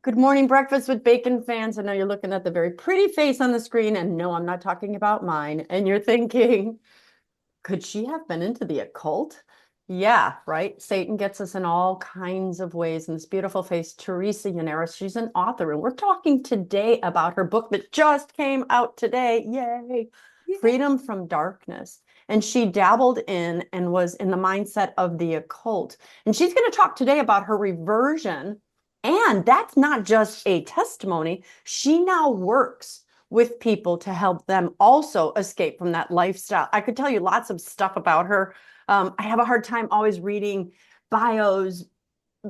Good morning, breakfast with bacon fans. I know you're looking at the very pretty face on the screen, and no, I'm not talking about mine. And you're thinking, could she have been into the occult? Yeah, right. Satan gets us in all kinds of ways. And this beautiful face, Teresa Yanaros, she's an author, and we're talking today about her book that just came out today. Yay! Yeah. Freedom from Darkness. And she dabbled in and was in the mindset of the occult. And she's going to talk today about her reversion. And that's not just a testimony. She now works with people to help them also escape from that lifestyle. I could tell you lots of stuff about her. I have a hard time always reading bios,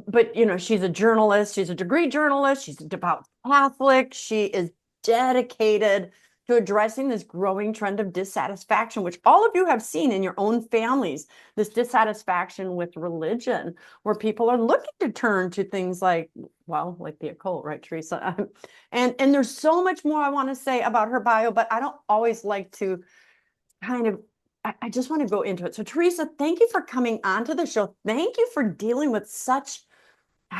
but she's a journalist. She's a degree journalist. She's a devout Catholic. She is dedicated to addressing this growing trend of dissatisfaction, which all of you have seen in your own families, this dissatisfaction with religion, where people are looking to turn to things like, well, like the occult, right, Teresa? And there's so much more I want to say about her bio, but I don't always like to kind of I just want to go into it. So, Teresa, thank you for coming onto the show. Thank you for dealing with such,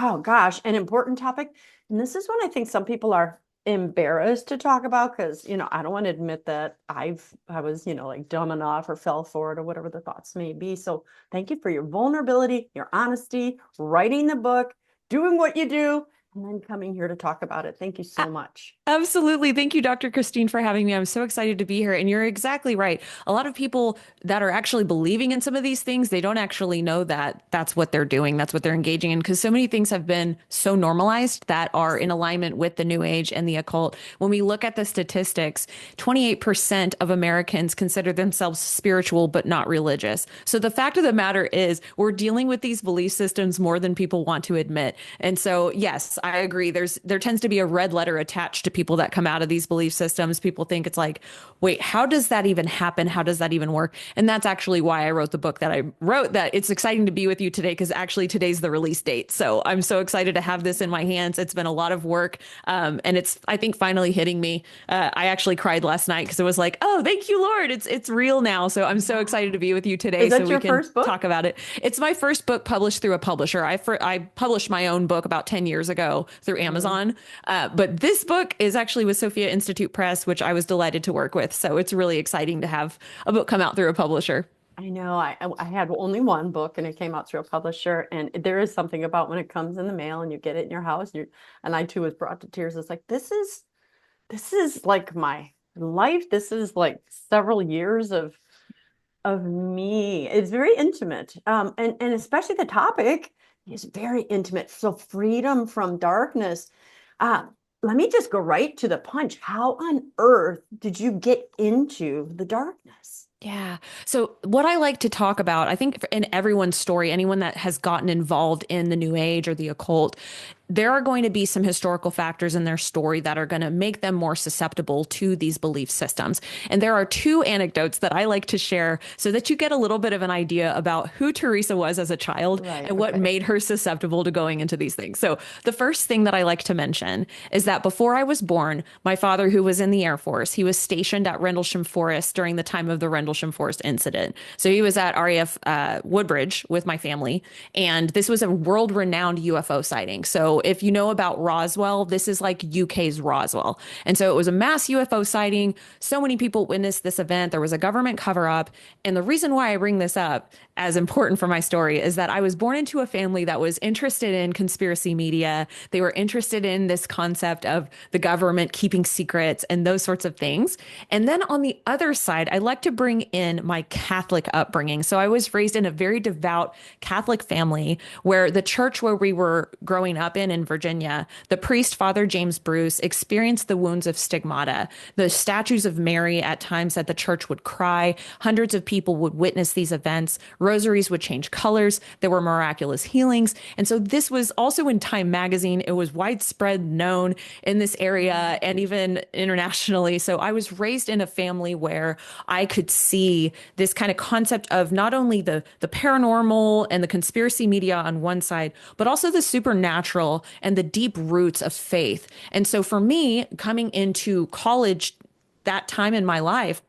oh gosh, an important topic. And this is when I think some people are embarrassed to talk about because, I don't want to admit that I was, like dumb enough or fell for it or whatever the thoughts may be. So thank you for your vulnerability, your honesty, writing the book, doing what you do, and then coming here to talk about it. Thank you A- so much. Absolutely. Thank you, Dr. Christine, for having me. I'm so excited to be here. And you're exactly right. A lot of people that are actually believing in some of these things, they don't actually know that that's what they're doing. That's what they're engaging in. Because so many things have been so normalized that are in alignment with the New Age and the occult. When we look at the statistics, 28% of Americans consider themselves spiritual but not religious. So the fact of the matter is, we're dealing with these belief systems more than people want to admit. And so, yes, I agree. There tends to be a red letter attached to people that come out of these belief systems. People think it's like, wait, how does that even happen? How does that even work? And that's actually why I wrote the book that I wrote, that it's exciting to be with you today because actually today's the release date. So I'm so excited to have this in my hands. It's been a lot of work. And it's, I think, finally hitting me. I actually cried last night because it was like, oh, thank you, Lord. It's real now. So I'm so excited to be with you today Is so that we your can first book? talk about it. It's my first book published through a publisher. I published my own book about 10 years ago through Mm. Amazon. But this book is actually with Sophia Institute Press, which I was delighted to work with. So it's really exciting to have a book come out through a publisher. I know I had only one book and it came out through a publisher. And there is something about when it comes in the mail and you get it in your house, and I too was brought to tears. It's like this is like my life. This is like several years of me. It's very intimate. And especially the topic is very intimate. So freedom from darkness. Uh, Let me just go right to the punch. How on earth did you get into the darkness? Yeah. So, what I like to talk about, I think in everyone's story, anyone that has gotten involved in the New Age or the occult, there are going to be some historical factors in their story that are going to make them more susceptible to these belief systems. And there are two anecdotes that I like to share so that you get a little bit of an idea about who Teresa was as a child Right. and what Okay. made her susceptible to going into these things. So, the first thing that I like to mention is that before I was born, my father, who was in the Air Force, he was stationed at Rendlesham Forest during the time of the Rendlesham Forest incident. So, he was at RAF Woodbridge with my family, and this was a world renowned UFO sighting. So, if you know about Roswell, this is like UK's Roswell. And so it was a mass UFO sighting. So many people witnessed this event. There was a government cover up. And the reason why I bring this up as important for my story is that I was born into a family that was interested in conspiracy media. They were interested in this concept of the government keeping secrets and those sorts of things. And then on the other side, I like to bring in my Catholic upbringing. So I was raised in a very devout Catholic family where the church where we were growing up in Virginia, the priest, Father James Bruce, experienced the wounds of stigmata. The statues of Mary at times at the church would cry. Hundreds of people would witness these events. Rosaries would change colors. There were miraculous healings. And so this was also in Time magazine. It was widespread known in this area and even internationally. So I was raised in a family where I could see this kind of concept of not only the paranormal and the conspiracy media on one side, but also the supernatural and the deep roots of faith. And so for me, coming into college that time in my life,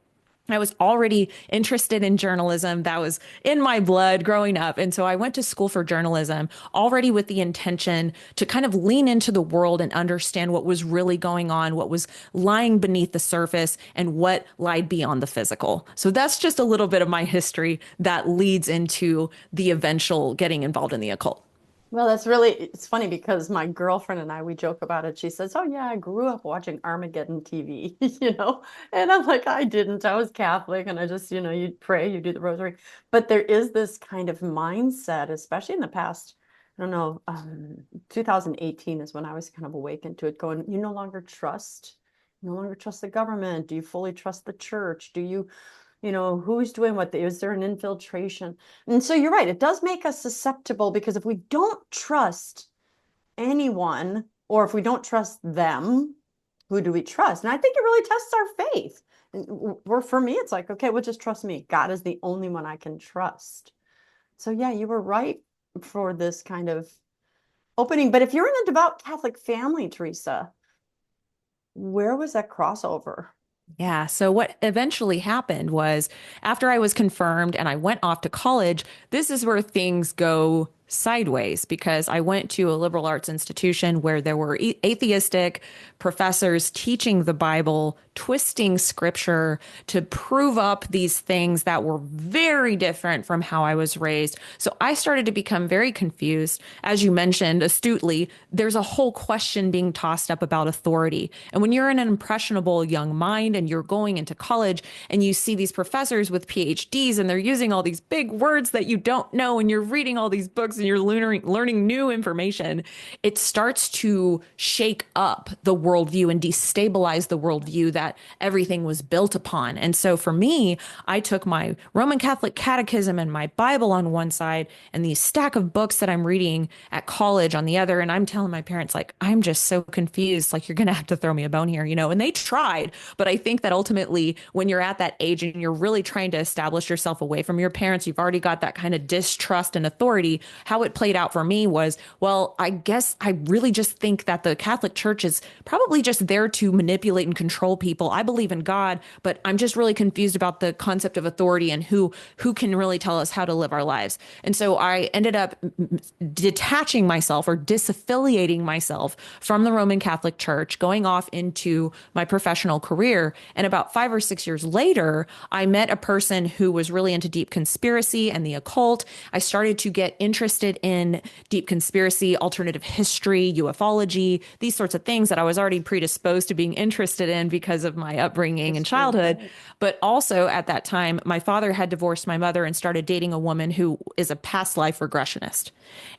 I was already interested in journalism. That was in my blood growing up. And so I went to school for journalism already with the intention to kind of lean into the world and understand what was really going on, what was lying beneath the surface, and what lied beyond the physical. So that's just a little bit of my history that leads into the eventual getting involved in the occult. Well, that's really, it's funny because my girlfriend and I, we joke about it. She says, "Oh, yeah, I grew up watching Armageddon TV," you know? And I'm like, I didn't. I was Catholic and I just, you pray, you do the rosary. But there is this kind of mindset, especially in the past, I don't know, 2018 is when I was kind of awakened to it, going, you no longer trust the government. Do you fully trust the church? Do you, who's doing what? Is there an infiltration? And so you're right. It does make us susceptible because if we don't trust anyone or if we don't trust them, who do we trust? And I think it really tests our faith. Or for me, it's like, okay, well, just trust me. God is the only one I can trust. So yeah, you were right for this kind of opening. But if you're in a devout Catholic family, Teresa, where was that crossover? Yeah. So what eventually happened was after I was confirmed and I went off to college, this is where things go sideways because I went to a liberal arts institution where there were atheistic professors teaching the Bible, twisting scripture to prove up these things that were very different from how I was raised. So I started to become very confused. As you mentioned astutely, there's a whole question being tossed up about authority. And when you're in an impressionable young mind and you're going into college and you see these professors with PhDs and they're using all these big words that you don't know and you're reading all these books and you're learning new information, it starts to shake up the worldview and destabilize the worldview that everything was built upon. And so for me, I took my Roman Catholic catechism and my Bible on one side and the stack of books that I'm reading at college on the other. And I'm telling my parents, like, I'm just so confused. Like, you're going to have to throw me a bone here, and they tried. But I think that ultimately, when you're at that age and you're really trying to establish yourself away from your parents, you've already got that kind of distrust and authority. How it played out for me was, well, I guess I really just think that the Catholic Church is probably just there to manipulate and control people. I believe in God, but I'm just really confused about the concept of authority and who can really tell us how to live our lives. And so I ended up detaching myself or disaffiliating myself from the Roman Catholic Church, going off into my professional career. And about 5 or 6 years later, I met a person who was really into deep conspiracy and the occult. I started to get interested in deep conspiracy, alternative history, ufology, these sorts of things that I was already predisposed to being interested in because of my upbringing and childhood. But also at that time, my father had divorced my mother and started dating a woman who is a past life regressionist.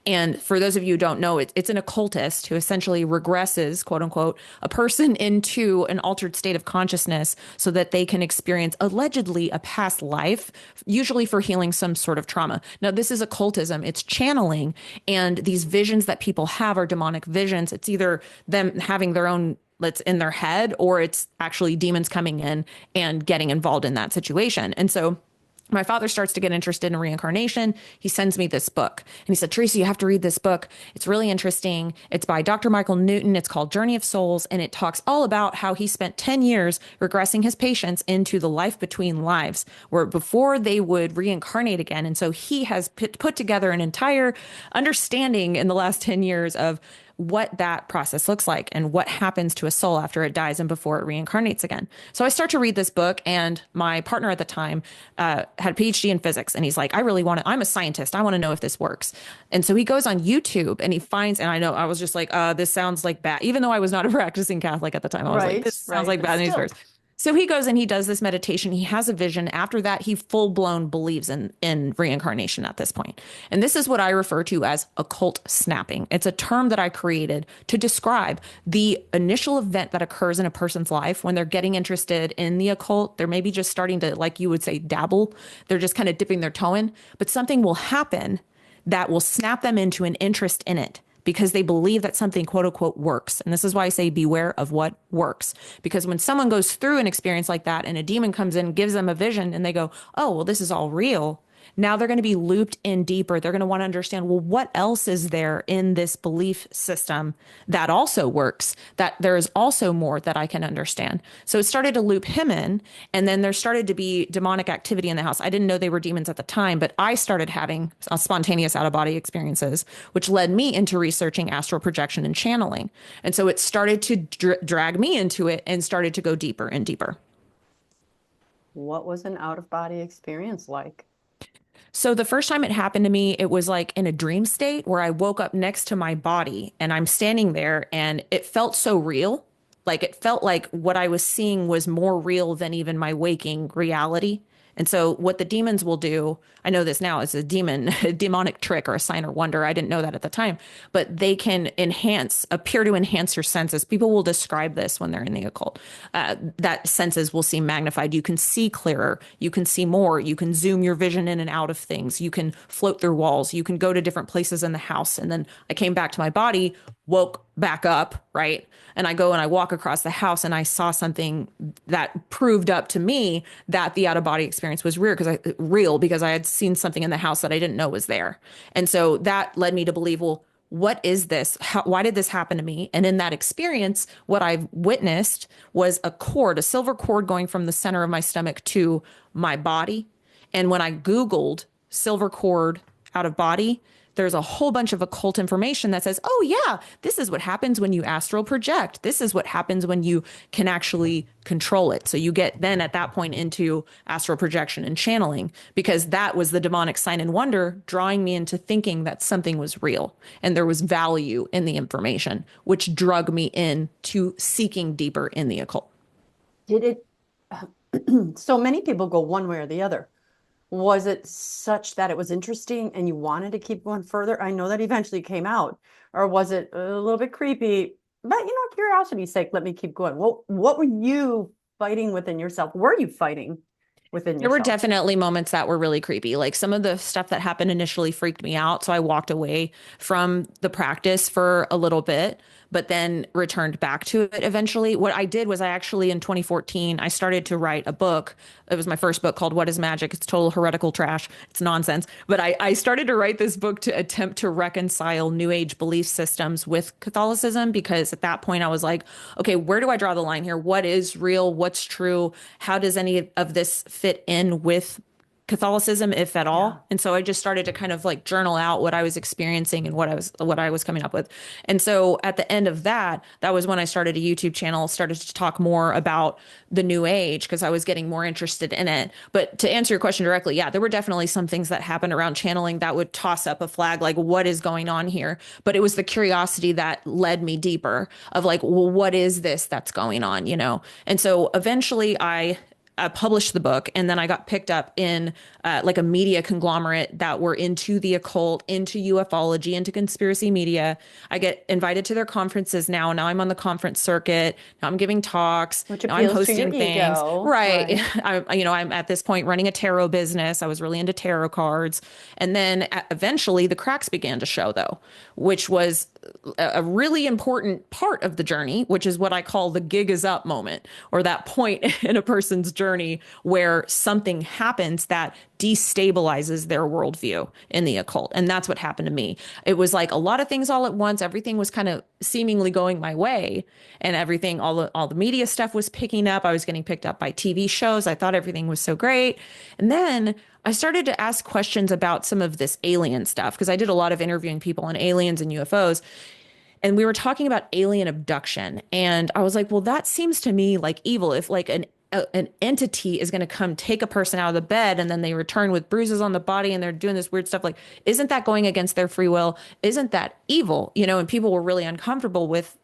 And for those of you who don't know, it's an occultist who essentially regresses, quote unquote, a person into an altered state of consciousness so that they can experience allegedly a past life, usually for healing some sort of trauma. Now, this is occultism, it's channeling, and these visions that people have are demonic visions. It's either them having their own that's in their head, or it's actually demons coming in and getting involved in that situation. And so my father starts to get interested in reincarnation. He sends me this book and he said, Teresa, you have to read this book. It's really interesting. It's by Dr. Michael Newton. It's called Journey of Souls. And it talks all about how he spent 10 years regressing his patients into the life between lives, where before they would reincarnate again. And so he has put together an entire understanding in the last 10 years of what that process looks like and what happens to a soul after it dies and before it reincarnates again. So I start to read this book, and my partner at the time had a PhD in physics, and he's like, I'm a scientist. I want to know if this works. And so he goes on YouTube and he finds, and I know I was just like, this sounds like bad, even though I was not a practicing Catholic at the time. I was like, this sounds like bad news first. So he goes and he does this meditation. He has a vision. After that, he full blown believes in reincarnation at this point. And this is what I refer to as occult snapping. It's a term that I created to describe the initial event that occurs in a person's life when they're getting interested in the occult. They're maybe just starting to, like you would say, dabble. They're just kind of dipping their toe in, but something will happen that will snap them into an interest in it, because they believe that something, quote unquote, works. And this is why I say beware of what works. Because when someone goes through an experience like that and a demon comes in, gives them a vision, and they go, oh, well, this is all real. now they're going to be looped in deeper. They're going to want to understand, well, what else is there in this belief system that also works, that there is also more that I can understand. So it started to loop him in. And then there started to be demonic activity in the house. I didn't know they were demons at the time, but I started having spontaneous out of body experiences, which led me into researching astral projection and channeling. And so it started to drag me into it and started to go deeper and deeper. What was an out of body experience like? So the first time it happened to me, it was like in a dream state where I woke up next to my body and I'm standing there and it felt so real. Like it felt like what I was seeing was more real than even my waking reality. And so what the demons will do, I know this now, is a a demonic trick or a sign or wonder. I didn't know that at the time, but they can appear to enhance your senses. People will describe this when they're in the occult. That senses will seem magnified. You can see clearer. You can see more. You can zoom your vision in and out of things. You can float through walls. You can go to different places in the house. And then I came back to my body, woke back up, right? And I go and I walk across the house and I saw something that proved up to me that the out of body experience was real because I had seen something in the house that I didn't know was there. And so that led me to believe, well, what is this? Why did this happen to me? And in that experience, what I've witnessed was a silver cord going from the center of my stomach to my body. And when I Googled silver cord out of body, there's a whole bunch of occult information that says, oh, yeah, this is what happens when you astral project. This is what happens when you can actually control it. So you get then at that point into astral projection and channeling, because that was the demonic sign and wonder drawing me into thinking that something was real and there was value in the information, which drug me in to seeking deeper in the occult. Did it, so many people go one way or the other. Was it such that it was interesting and you wanted to keep going further? I know that eventually came out. Or was it a little bit creepy? But, curiosity's sake, let me keep going. What were you fighting within yourself? Were you fighting within There were yourself? definitely moments that were really creepy. Like some of the stuff that happened initially freaked me out. So I walked away from the practice for a little bit, but then returned back to it eventually. What I did was I actually, in 2014, I started to write a book. It was my first book called What is Magic? It's total heretical trash. It's nonsense. But I started to write this book to attempt to reconcile New Age belief systems with Catholicism, because at that point I was like, okay, where do I draw the line here? What is real? What's true? How does any of this fit in with Catholicism, if at all? Yeah. And so I just started to kind of like journal out what I was experiencing and what I was coming up with. And so at the end of that, that was when I started a YouTube channel, started to talk more about the new age because I was getting more interested in it. But to answer your question directly, yeah, there were definitely some things that happened around channeling that would toss up a flag like, what is going on here? But it was the curiosity that led me deeper of like, well, what is this that's going on, you know? And so eventually I published the book, and then I got picked up in like a media conglomerate that were into the occult, into ufology, into conspiracy media. I get invited to their conferences now. Now I'm on the conference circuit. Now I'm giving talks. Which Now I'm appeals to your hosting things. ego, Right. right? I'm at this point running a tarot business. I was really into tarot cards. And then eventually the cracks began to show, though, which was a really important part of the journey, which is what I call the gig is up moment, or that point in a person's journey where something happens that destabilizes their worldview in the occult. And that's what happened to me. It was like a lot of things all at once. Everything was kind of seemingly going my way, and everything, all the media stuff was picking up. I was getting picked up by TV shows. I thought everything was so great. And then I started to ask questions about some of this alien stuff because I did a lot of interviewing people on aliens and UFOs. And we were talking about alien abduction. And I was like, well, that seems to me like evil. If like an entity is going to come take a person out of the bed and then they return with bruises on the body and they're doing this weird stuff, like, isn't that going against their free will? Isn't that evil? You know, and people were really uncomfortable with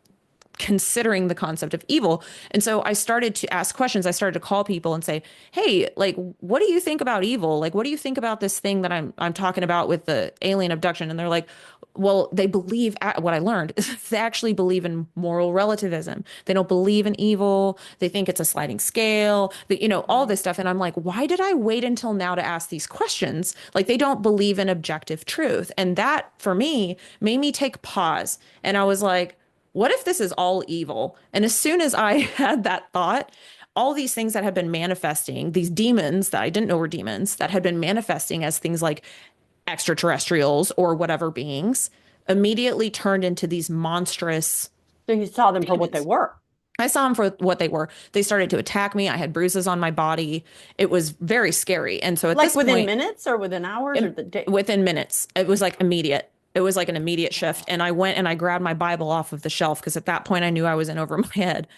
considering the concept of evil. And so I started to ask questions. I started to call people and say, hey, like, what do you think about evil? Like, what do you think about this thing that I'm talking about with the alien abduction? And they're like, well, they believe, what I learned is they actually believe in moral relativism. They don't believe in evil. They think it's a sliding scale, that, you know, all this stuff. And I'm like, why did I wait until now to ask these questions? Like, they don't believe in objective truth. And that for me made me take pause. And I was like, what if this is all evil? And as soon as I had that thought, all these things that had been manifesting, these demons that I didn't know were demons that had been manifesting as things like extraterrestrials or whatever beings, immediately turned into these monstrous So you saw them for what they demons. were. I saw them for what they were. They started to attack me. I had bruises on my body. It was very scary. And so at Like this within point, minutes or within hours or the day? within minutes, it was like immediate. It was like an immediate shift. And I went and I grabbed my Bible off of the shelf because at that point I knew I was in over my head.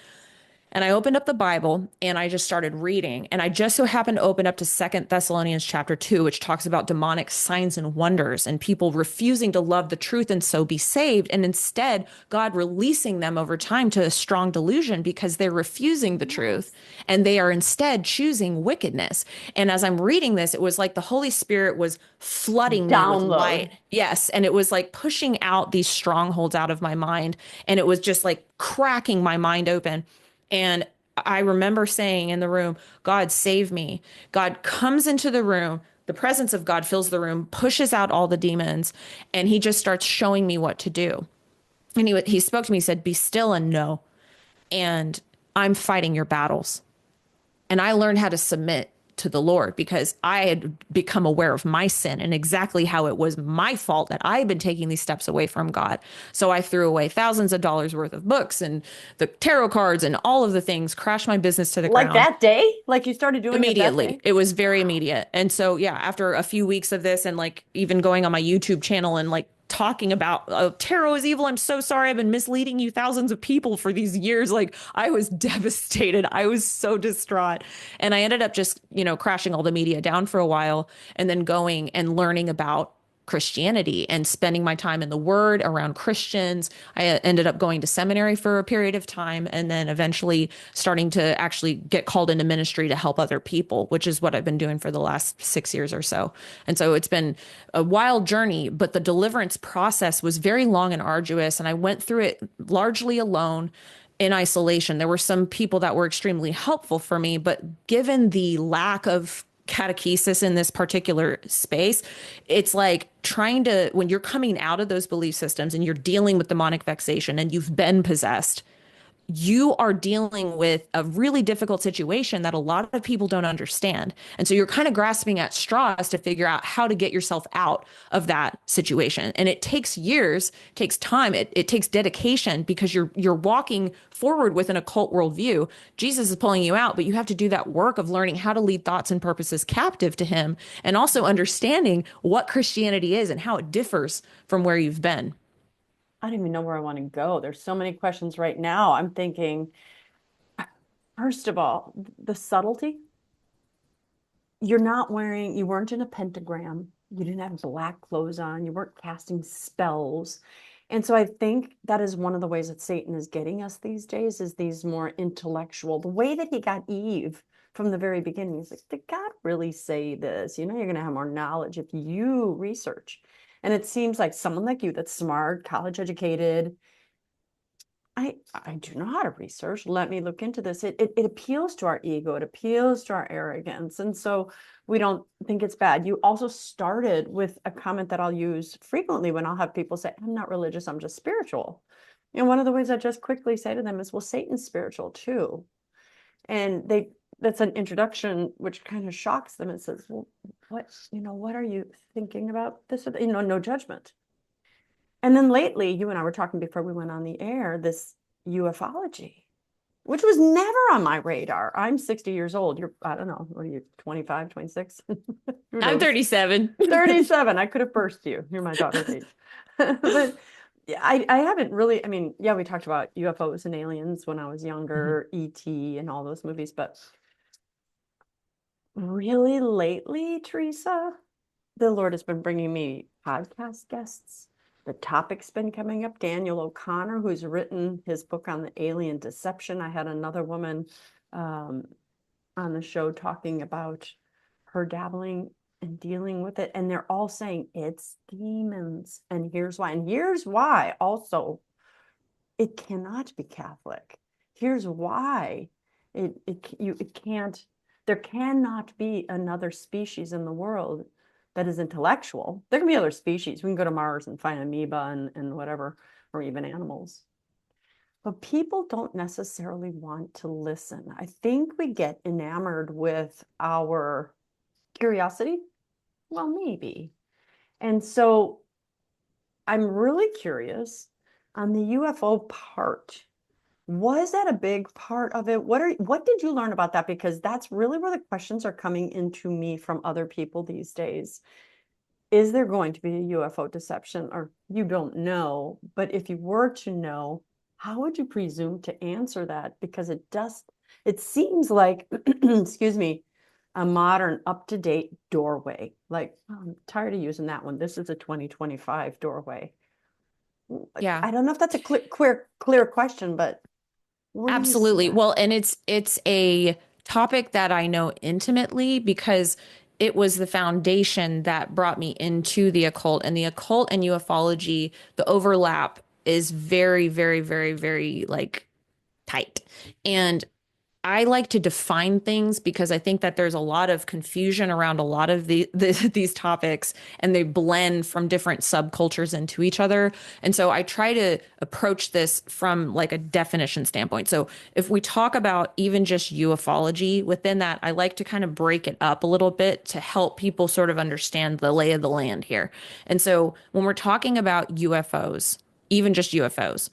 And I opened up the Bible and I just started reading. And I just so happened to open up to Second Thessalonians chapter 2, which talks about demonic signs and wonders and people refusing to love the truth and so be saved. And instead, God releasing them over time to a strong delusion because they're refusing the truth and they are instead choosing wickedness. And as I'm reading this, it was like the Holy Spirit was flooding me with Download. light. Yes. And it was like pushing out these strongholds out of my mind. And it was just like cracking my mind open. And I remember saying in the room, God, save me. God comes into the room. The presence of God fills the room, pushes out all the demons, and he just starts showing me what to do. And he spoke to me, he said, be still and know. And I'm fighting your battles. And I learned how to submit to the Lord because I had become aware of my sin and exactly how it was my fault that I had been taking these steps away from God. So I threw away thousands of dollars worth of books and the tarot cards and all of the things, crashed my business to the Like ground. that day? Like you started doing it that Immediately. day? It was very immediate. And so, yeah, after a few weeks of this and like even going on my YouTube channel and like talking about tarot is evil. I'm so sorry. I've been misleading you thousands of people for these years. Like I was devastated. I was so distraught. And I ended up just, crashing all the media down for a while and then going and learning about Christianity and spending my time in the Word around Christians. I ended up going to seminary for a period of time and then eventually starting to actually get called into ministry to help other people, which is what I've been doing for the last 6 years or so. And so it's been a wild journey, but the deliverance process was very long and arduous. And I went through it largely alone in isolation. There were some people that were extremely helpful for me, but given the lack of catechesis in this particular space, it's like trying to, when you're coming out of those belief systems and you're dealing with demonic vexation and you've been possessed, you are dealing with a really difficult situation that a lot of people don't understand. And so you're kind of grasping at straws to figure out how to get yourself out of that situation. And it takes years, it takes time, it takes dedication because you're walking forward with an occult worldview. Jesus is pulling you out, but you have to do that work of learning how to lead thoughts and purposes captive to him and also understanding what Christianity is and how it differs from where you've been. I don't even know where I want to go. There's so many questions right now. I'm thinking, first of all, the subtlety. You weren't in a pentagram. You didn't have black clothes on. You weren't casting spells. And so I think that is one of the ways that Satan is getting us these days is these more intellectual, the way that he got Eve from the very beginning. He's like, did God really say this? You're going to have more knowledge if you research. And it seems like someone like you that's smart, college educated, I do know how to research. Let me look into this. It appeals to our ego. It appeals to our arrogance. And so we don't think it's bad. You also started with a comment that I'll use frequently when I'll have people say, I'm not religious, I'm just spiritual. And one of the ways I just quickly say to them is, well, Satan's spiritual too. And that's an introduction which kind of shocks them and says, well, what are you thinking about this? No judgment. And then lately, you and I were talking before we went on the air, this ufology, which was never on my radar. I'm 60 years old. I don't know, what are you, 25, 26? Who I'm knows? 37. 37. I could have burst you. You're my daughter's age. But yeah, I haven't really, yeah, we talked about UFOs and aliens when I was younger, E.T. and all those movies, but really lately, Teresa, the Lord has been bringing me podcast guests. The topic's been coming up. Daniel O'Connor, who's written his book on the alien deception. I had another woman on the show talking about her dabbling and dealing with it. And they're all saying it's demons. And here's why. And here's why also it cannot be Catholic. Here's why it can't, there cannot be another species in the world that is intellectual. There can be other species. We can go to Mars and find amoeba and whatever, or even animals. But people don't necessarily want to listen. I think we get enamored with our curiosity. Well, maybe. And so I'm really curious on the UFO part. Was that a big part of it? What did you learn about that? Because that's really where the questions are coming into me from other people these days. Is there going to be a UFO deception? Or you don't know, but if you were to know, how would you presume to answer that? Because it seems like, excuse me, a modern, up-to-date doorway. Like, oh, I'm tired of using that one. This is a 2025 doorway. Yeah. I don't know if that's a clear question, but where do you see Absolutely. that? Well, and it's a topic that I know intimately because it was the foundation that brought me into the occult, and the occult and ufology, the overlap is very, very, very, very like tight. And I like to define things because I think that there's a lot of confusion around a lot of these topics, and they blend from different subcultures into each other. And so I try to approach this from like a definition standpoint. So if we talk about even just ufology within that, I like to kind of break it up a little bit to help people sort of understand the lay of the land here. And so when we're talking about UFOs, even just UFOs,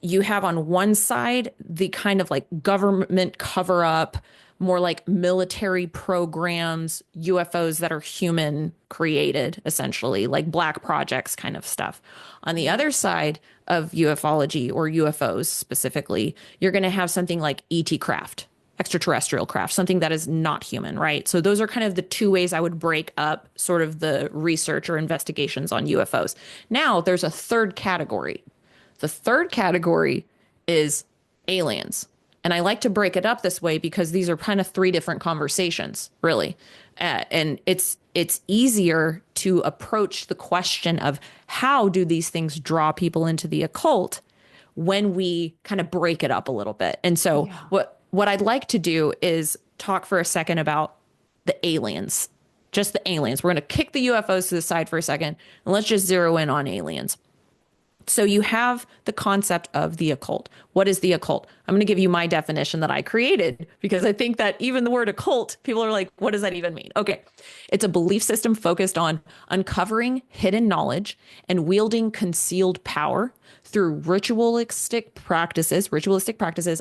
you have on one side the kind of like government cover up, more like military programs, UFOs that are human created, essentially, like black projects kind of stuff. On the Mhm. other side of ufology or UFOs specifically, you're going to have something like ET craft, extraterrestrial craft, something that is not human, right? So those are kind of the two ways I would break up sort of the research or investigations on UFOs. Now, there's a third category. The third category is aliens. And I like to break it up this way because these are kind of three different conversations, really. And it's easier to approach the question of how do these things draw people into the occult when we kind of break it up a little bit. And so Yeah. what I'd like to do is talk for a second about the aliens. Just the aliens. We're going to kick the UFOs to the side for a second and let's just zero in on aliens. So you have the concept of the occult. What is the occult? I'm going to give you my definition that I created because I think that even the word occult, people are like, what does that even mean? Okay. It's a belief system focused on uncovering hidden knowledge and wielding concealed power through ritualistic practices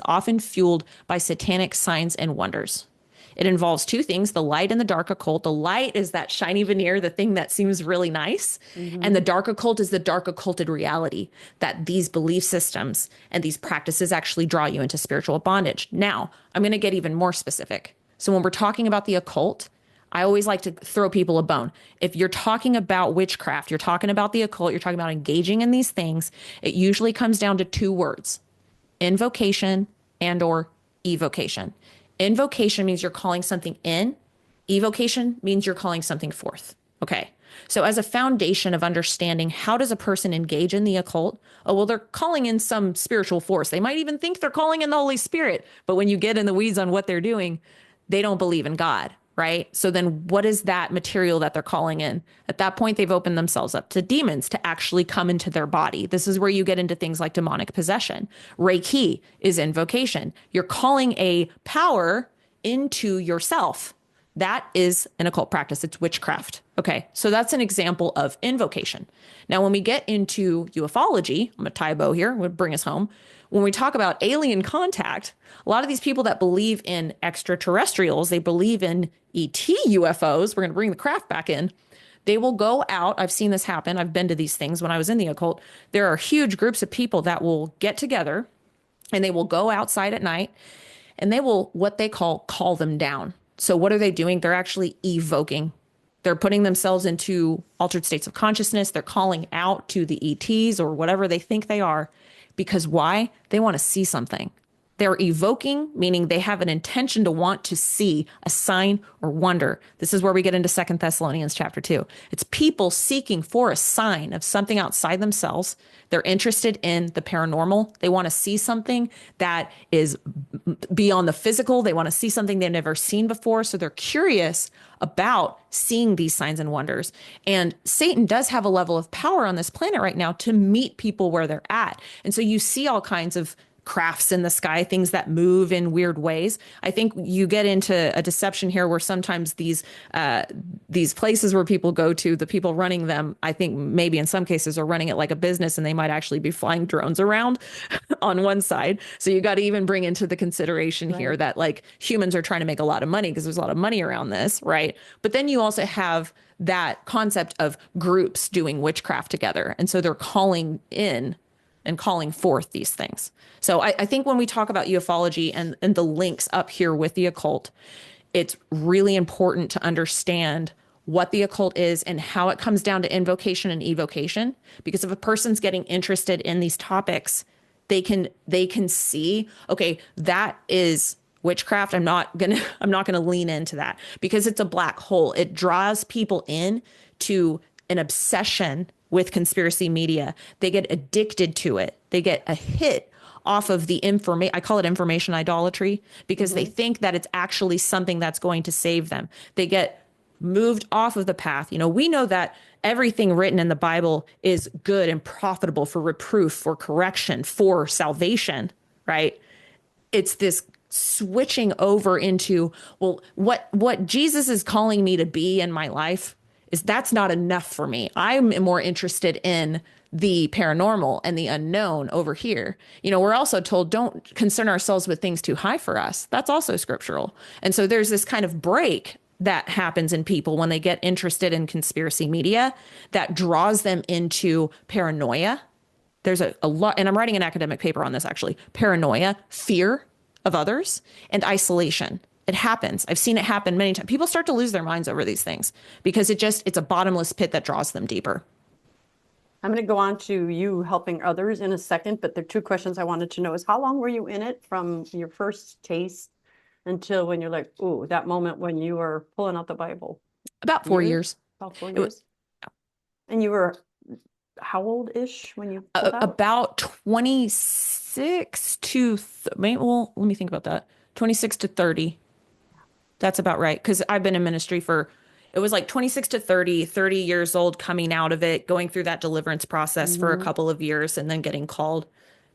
often fueled by satanic signs and wonders. It involves two things, the light and the dark occult. The light is that shiny veneer, the thing that seems really nice. And the Hmm. dark occult is the dark occulted reality that these belief systems and these practices actually draw you into spiritual bondage. Now, I'm going to get even more specific. So when we're talking about the occult, I always like to throw people a bone. If you're talking about witchcraft, you're talking about the occult, you're talking about engaging in these things, it usually comes down to two words: invocation and or evocation. Invocation means you're calling something in. Evocation means you're calling something forth. Okay. So as a foundation of understanding how does a person engage in the occult? Oh, well, they're calling in some spiritual force. They might even think they're calling in the Holy Spirit, but when you get in the weeds on what they're doing, they don't believe in God, right? So then what is that material that they're calling in? At that point, they've opened themselves up to demons to actually come into their body. This is where you get into things like demonic possession. Reiki is invocation. You're calling a power into yourself. That is an occult practice. It's witchcraft. Okay, so that's an example of invocation. Now, when we get into ufology, I'm going to tie a bow here, I'm going to bring us home. When we talk about alien contact, a lot of these people that believe in extraterrestrials, they believe in ET UFOs, we're going to bring the craft back in. They will go out. I've seen this happen. I've been to these things when I was in the occult. There are huge groups of people that will get together and they will go outside at night and they will, what they call them down. So what are they doing? They're actually evoking. They're putting themselves into altered states of consciousness. They're calling out to the ETs or whatever they think they are. Because why? They want to see something. They're evoking, meaning they have an intention to want to see a sign or wonder. This is where we get into Second Thessalonians chapter 2. It's people seeking for a sign of something outside themselves. They're interested in the paranormal. They want to see something that is beyond the physical. They want to see something they've never seen before. So they're curious about seeing these signs and wonders. And Satan does have a level of power on this planet right now to meet people where they're at. And so you see all kinds of crafts in the sky, things that move in weird ways. I think you get into a deception here where sometimes these places where people go to, the people running them, I think maybe in some cases are running it like a business, and they might actually be flying drones around on one side. So you got to even bring into the consideration here Right. that like humans are trying to make a lot of money because there's a lot of money around this, right? But then you also have that concept of groups doing witchcraft together. And so they're calling in and calling forth these things. So I think when we talk about ufology and the links up here with the occult, it's really important to understand what the occult is and how it comes down to invocation and evocation. Because if a person's getting interested in these topics, they can see, okay, that is witchcraft. I'm not gonna lean into that because it's a black hole. It draws people in to an obsession with conspiracy media. They get addicted to it. They get a hit off of the information. I call it information idolatry because they Mm-hmm. think that it's actually something that's going to save them. They get moved off of the path. We know that everything written in the Bible is good and profitable for reproof, for correction, for salvation, right? It's this switching over into, well, what Jesus is calling me to be in my life is that's not enough for me. I'm more interested in the paranormal and the unknown over here. We're also told don't concern ourselves with things too high for us. That's also scriptural. And so there's this kind of break that happens in people when they get interested in conspiracy media that draws them into paranoia. There's a lot, and I'm writing an academic paper on this actually. Paranoia, fear of others, and isolation. It happens. I've seen it happen many times. People start to lose their minds over these things because it's a bottomless pit that draws them deeper. I'm going to go on to you helping others in a second, but the two questions I wanted to know is how long were you in it from your first taste until when you're like, ooh, that moment when you were pulling out the Bible? About four Years? years. About four It was years? And you were how old-ish when you pulled out? about 26 to, well, let me think about that. 26 to 30. That's about right. Because I've been in ministry it was like 26 to 30 years old, coming out of it, going through that deliverance process for a Mhm. couple of years, and then getting called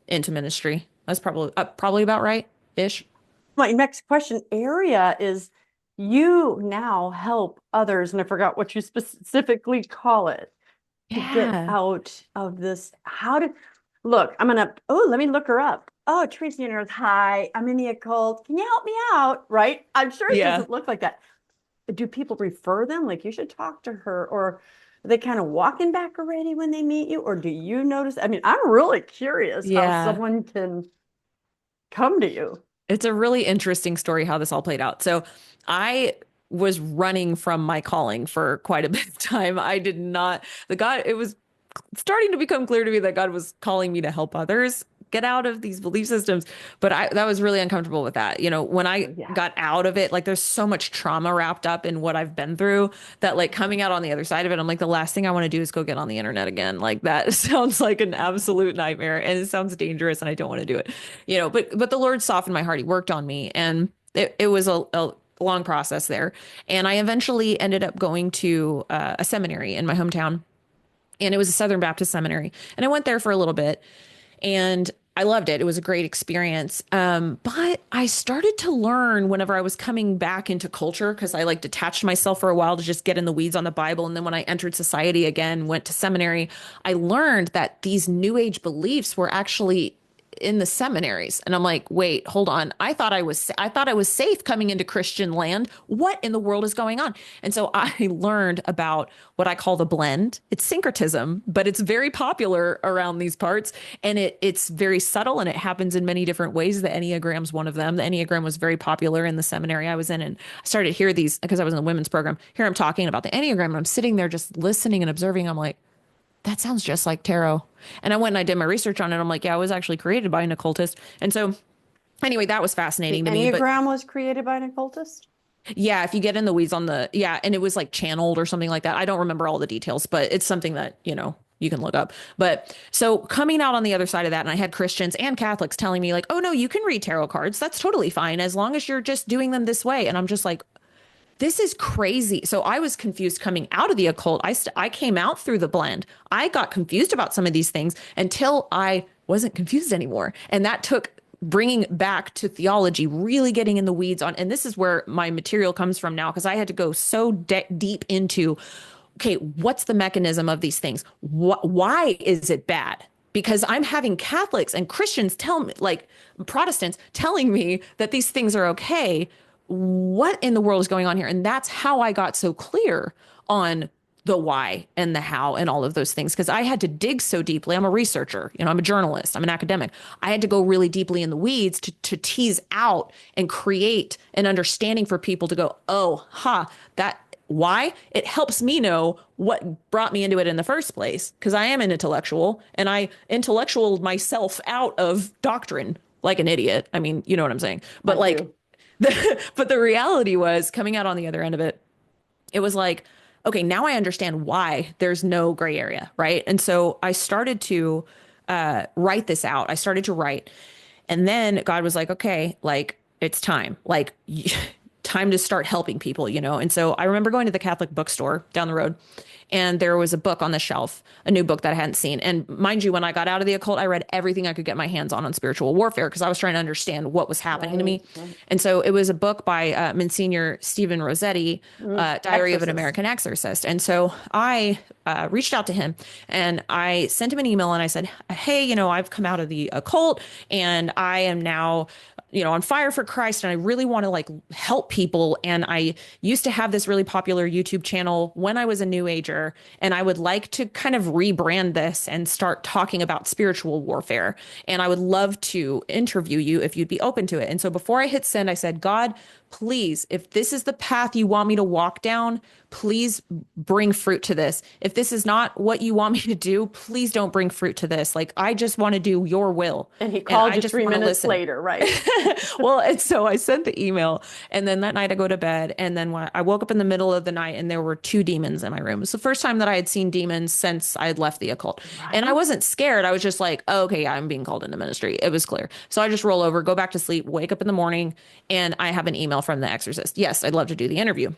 into ministry. That's probably about right ish. My next question area is you now help others, and I forgot what you specifically call it, to get Yeah. out of this. Look, let me look her up. Oh, Tracy Yanaros, hi, I'm in the occult. Can you help me out? Right? I'm sure it Yeah. doesn't look like that. Do people refer them? Like you should talk to her, or are they kind of walking back already when they meet you? Or do you notice? I mean, I'm really curious how Yeah. someone can come to you. It's a really interesting story how this all played out. So I was running from my calling for quite a bit of time. I did not, it was starting to become clear to me that God was calling me to help others get out of these belief systems. But that was really uncomfortable with that. When I Yeah. got out of it, like there's so much trauma wrapped up in what I've been through that like coming out on the other side of it, I'm like, the last thing I want to do is go get on the internet again. Like that sounds like an absolute nightmare and it sounds dangerous and I don't want to do it. But the Lord softened my heart. He worked on me and it was a long process there. And I eventually ended up going to a seminary in my hometown, and it was a Southern Baptist seminary. And I went there for a little bit and I loved it. It was a great experience. But I started to learn whenever I was coming back into culture, because I like detached myself for a while to just get in the weeds on the Bible. And then when I entered society again, went to seminary, I learned that these new age beliefs were actually in the seminaries. And I'm like, wait, hold on. I thought I was safe coming into Christian land. What in the world is going on? And so I learned about what I call the blend. It's syncretism, but it's very popular around these parts. And it's very subtle and it happens in many different ways. The Enneagram's one of them. The Enneagram was very popular in the seminary I was in. And I started to hear these because I was in the women's program. Here I'm talking about the Enneagram and I'm sitting there just listening and observing. I'm like, that sounds just like tarot. And I went and I did my research on it. I'm like, yeah, it was actually created by an occultist. And so anyway, that was The fascinating to me. But Enneagram was created by an occultist? yeah, if you get in the weeds on yeah, and it was like channeled or something like that. I don't remember all the details, but it's something that, you can look up. But so coming out on the other side of that, and I had Christians and Catholics telling me like, oh no, you can read tarot cards. That's totally fine as long as you're just doing them this way. And I'm just like, this is crazy. So I was confused coming out of the occult. I came out through the blend. I got confused about some of these things until I wasn't confused anymore. And that took bringing back to theology, really getting in the weeds on, and this is where my material comes from now, because I had to go so deep into, okay, what's the mechanism of these things? Why is it bad? Because I'm having Catholics and Christians tell me, like Protestants telling me that these things are okay. What in the world is going on here? And that's how I got so clear on the why and the how and all of those things, because I had to dig so deeply. I'm a researcher, I'm a journalist, I'm an academic. I had to go really deeply in the weeds to tease out and create an understanding for people to go, oh, that why? It helps me know what brought me into it in the first place, because I am an intellectual and I intellectual myself out of doctrine like an idiot. I mean, you know what I'm saying? But like, but the reality was, coming out on the other end of it, it was like, okay, now I understand why there's no gray area, right? And so I started to write this out. I started to write. And then God was like, okay, like it's time. Like time to start helping people, And so I remember going to the Catholic bookstore down the road, and there was a book on the shelf, a new book that I hadn't seen. And mind you, when I got out of the occult, I read everything I could get my hands on spiritual warfare, because I was trying to understand what was happening to me. Right. And so it was a book by Monsignor Stephen Rossetti, Diary of an American Exorcist. And so I reached out to him and I sent him an email and I said, hey, I've come out of the occult and I am now on fire for Christ, and I really want to like help people. And I used to have this really popular YouTube channel when I was a New Ager, and I would like to kind of rebrand this and start talking about spiritual warfare. And I would love to interview you if you'd be open to it. And so before I hit send, I said, God, please, if this is the path you want me to walk down, please bring fruit to this. If this is not what you want me to do, please don't bring fruit to this. Like, I just want to do your will. And he called you 3 minutes later, right? Well, and so I sent the email, and then that night I go to bed, and then when I woke up in the middle of the night and there were 2 demons in my room. It's the first time that I had seen demons since I had left the occult. Right. And I wasn't scared. I was just like, oh, okay, yeah, I'm being called into ministry. It was clear. So I just roll over, go back to sleep, wake up in the morning, and I have an email from the exorcist. Yes, I'd love to do the interview.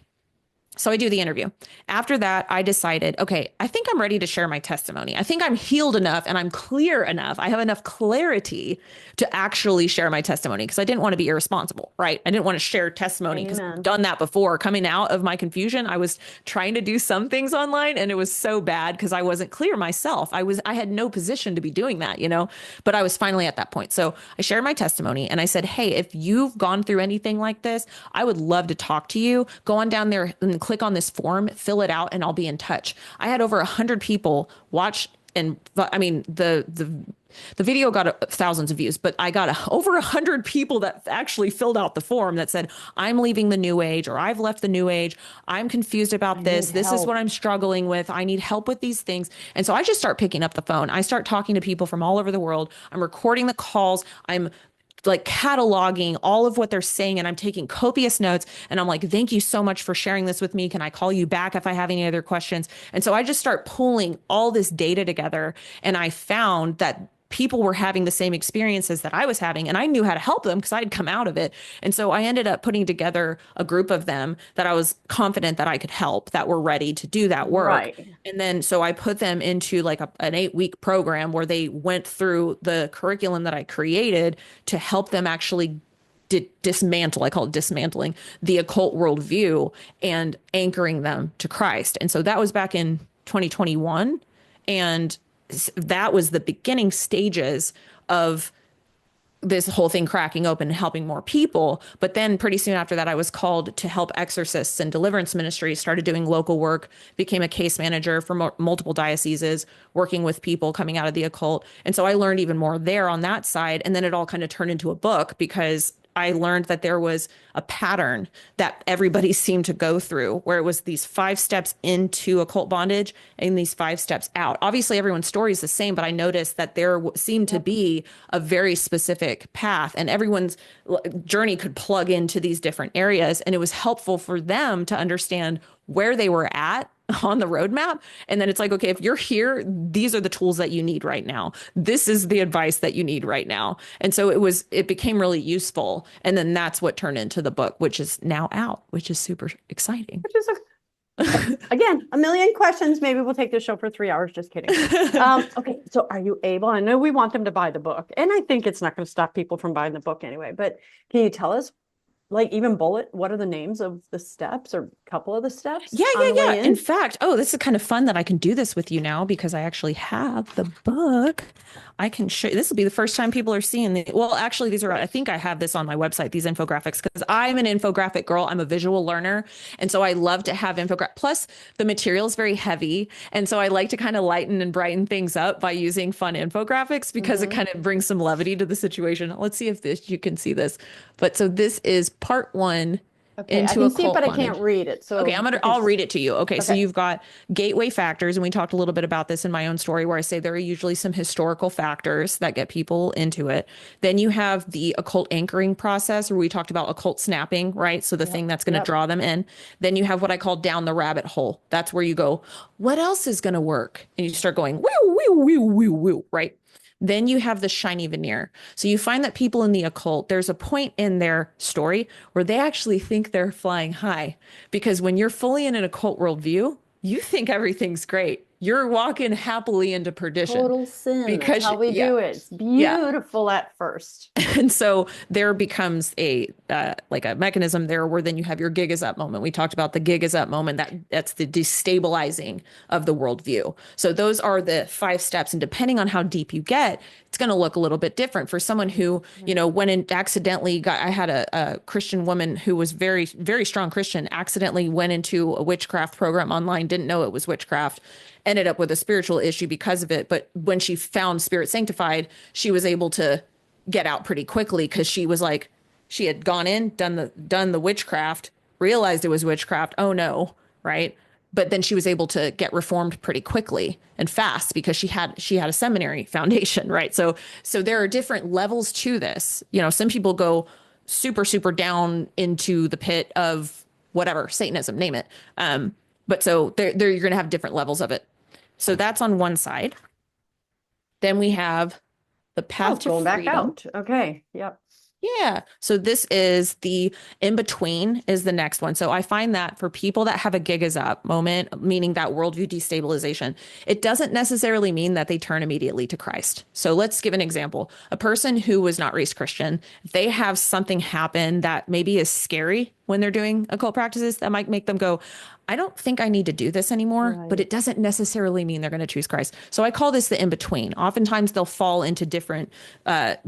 So I do the interview. After that, I decided, okay, I think I'm ready to share my testimony. I think I'm healed enough and I'm clear enough. I have enough clarity to actually share my testimony, because I didn't want to be irresponsible, right? I didn't want to share testimony, because I've done that before. Coming out of my confusion, I was trying to do some things online and it was so bad because I wasn't clear myself. I had no position to be doing that, but I was finally at that point. So I shared my testimony and I said, hey, if you've gone through anything like this, I would love to talk to you. Go on down there and click on this form, fill it out, and I'll be in touch. I had over 100 people watch, and I mean, the video got thousands of views, but I got over 100 people that actually filled out the form that said, I'm leaving the New Age, or I've left the New Age. I'm confused about this. This is what I'm struggling with. I need help with these things. And so I just start picking up the phone. I start talking to people from all over the world. I'm recording the calls. I'm like cataloging all of what they're saying, and I'm taking copious notes, and I'm like, thank you so much for sharing this with me. Can I call you back if I have any other questions? And so I just start pulling all this data together, and I found that people were having the same experiences that I was having, and I knew how to help them because I'd come out of it. And so I ended up putting together a group of them that I was confident that I could help, that were ready to do that work. Right. And then so I put them into like an 8-week program where they went through the curriculum that I created to help them actually dismantle, I call it dismantling, the occult worldview and anchoring them to Christ. And so that was back in 2021. And that was the beginning stages of this whole thing cracking open and helping more people. But then pretty soon after that, I was called to help exorcists and deliverance ministries, started doing local work, became a case manager for multiple dioceses, working with people coming out of the occult. And so I learned even more there on that side. And then it all kind of turned into a book, because I learned that there was a pattern that everybody seemed to go through, where it was these 5 steps into occult bondage and these 5 steps out. Obviously, everyone's story is the same, but I noticed that there seemed to be a very specific path, and everyone's journey could plug into these different areas. And it was helpful for them to understand where they were at on the roadmap. And then it's like, okay, if you're here, these are the tools that you need right now. This is the advice that you need right now. And so it became really useful. And then that's what turned into the book, which is now out, which is super exciting. Again, a million questions. Maybe we'll take this show for 3 hours. Just kidding. Okay, so are you able? I know we want them to buy the book, and I think it's not going to stop people from buying the book anyway. But can you tell us, like, even bullet, what are the names of the steps or a couple of the steps Yeah, on yeah, the yeah. way In in? fact, oh, this is kind of fun that I can do this with you now because I actually have the book. I can show you. This will be the first time people are seeing the, well, actually, these are, I think I have this on my website, these infographics, because I'm an infographic girl. I'm a visual learner. And so I love to have infographics. Plus, the material is very heavy. And so I like to kind of lighten and brighten things up by using fun infographics because it Mm-hmm. kind of brings some levity to the situation. Let's see if this, you can see this. But so this is part one Okay, I into can see it, occult but I can't bondage. read it. Okay, So if I'll it's read it to you. Okay, so okay, you've got gateway factors, and we talked a little bit about this in my own story where I say there are usually some historical factors that get people into it. Then you have the occult anchoring process, where we talked about occult snapping, right? So the yep, thing that's going to yep. draw them in. Then you have what I call down the rabbit hole. That's where you go, what else is going to work? And you start going, woo, woo, woo, woo, woo, right? Then you have the shiny veneer. So you find that people in the occult, there's a point in their story where they actually think they're flying high. Because when you're fully in an occult worldview, you think everything's great. You're walking happily into perdition. Total sin. That's Because, how we yeah, do it. It's yeah. beautiful at first. And so there becomes a like a mechanism there where then you have your gig is up moment. We talked about the gig is up moment. That's the destabilizing of the worldview. So those are the 5 steps, and depending on how deep you get, it's going to look a little bit different for someone who went and accidentally got. I had a Christian woman who was very very strong Christian, accidentally went into a witchcraft program online, didn't know it was witchcraft, ended up with a spiritual issue because of it. But when she found Spirit Sanctified, she was able to get out pretty quickly because she was like, she had gone in, done the witchcraft, realized it was witchcraft. Oh no, right? But then she was able to get reformed pretty quickly and fast because she had a seminary foundation, right? So there are different levels to this. Some people go super super down into the pit of whatever Satanism, name it. But so there you're going to have different levels of it. So that's on one side. Then we have the Oh, path it's to going back freedom. out. Okay. Yep. Yeah. So this is the in between is the next one. So I find that for people that have a gig is up moment, meaning that worldview destabilization, it doesn't necessarily mean that they turn immediately to Christ. So let's give an example. A person who was not raised Christian, they have something happen that maybe is scary when they're doing occult practices that might make them go, I don't think I need to do this anymore, but Right. it doesn't necessarily mean they're going to choose Christ. So I call this the in between. Oftentimes they'll fall into different